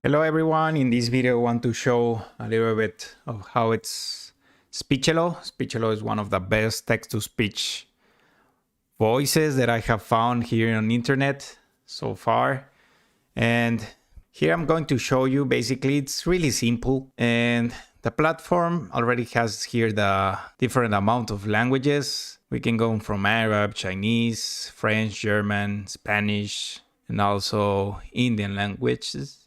Hello everyone, in this video I want to show a little bit of how it's Speechelo. Speechelo is one of the best text-to-speech voices that I have found here on the internet so far. And here I'm going to show you, basically it's really simple, and the platform already has here the different amount of languages. We can go from Arab, Chinese, French, German, Spanish, and also Indian languages.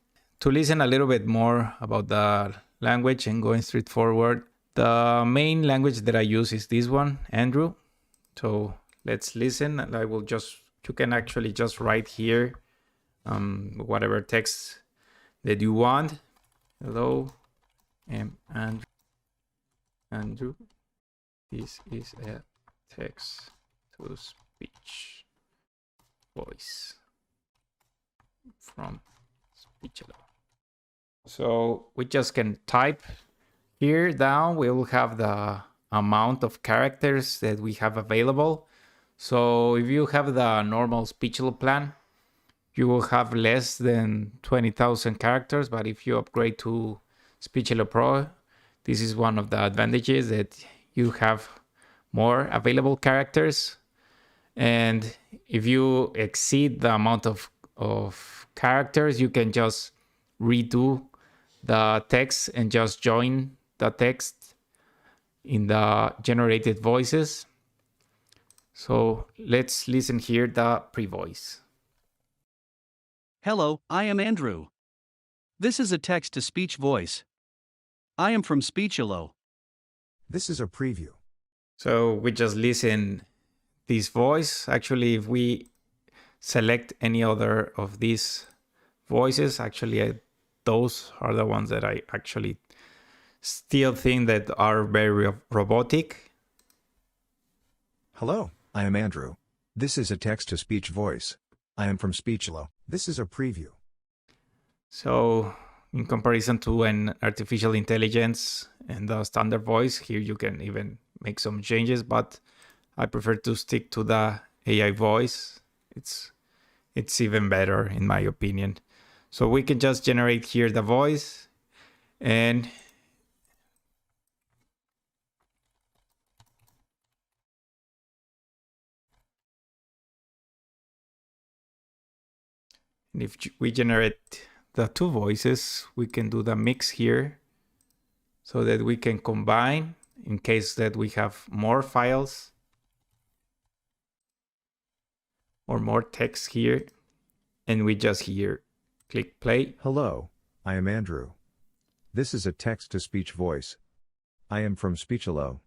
To listen a little bit more about the language and going straight forward, the main language that I use is this one, Andrew. So let's listen, and you can actually just write here whatever text that you want. Hello, I'm Andrew. This is a text-to-speech voice from Speechelo. So we just can type here down. We will have the amount of characters that we have available. So if you have the normal Speechelo plan, you will have less than 20,000 characters. But if you upgrade to Speechelo Pro, this is one of the advantages, that you have more available characters. And if you exceed the amount of characters, you can just redo the text and just join the text in the generated voices. So let's listen here the pre-voice. Hello, I am Andrew. This is a text-to-speech voice. I am from Speechelo. This is a preview. So we just listen this voice. Actually, if we select any other of these voices, actually those are the ones that I actually still think that are very robotic. Hello, I am Andrew. This is a text-to-speech voice. I am from Speechelo. This is a preview. So in comparison to an artificial intelligence and the standard voice, here you can even make some changes, but I prefer to stick to the AI voice. It's even better in my opinion. So we can just generate here the voice, and if we generate the two voices, we can do the mix here so that we can combine in case that we have more files or more text here, and we just here click play. Hello, I am Andrew. This is a text-to-speech voice. I am from Speechelo.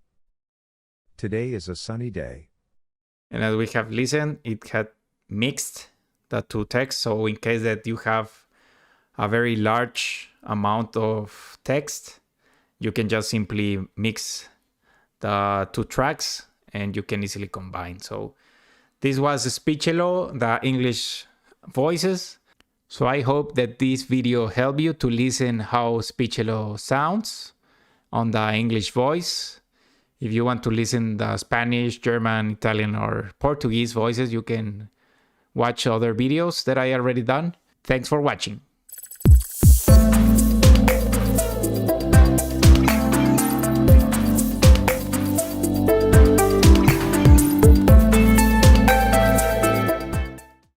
Today is a sunny day. And as we have listened, it had mixed the two texts. So in case that you have a very large amount of text, you can just simply mix the two tracks and you can easily combine. So this was Speechelo, the English voices. So I hope that this video helped you to listen how Speechelo sounds on the English voice. If you want to listen the Spanish, German, Italian, or Portuguese voices, you can watch other videos that I already done. Thanks for watching.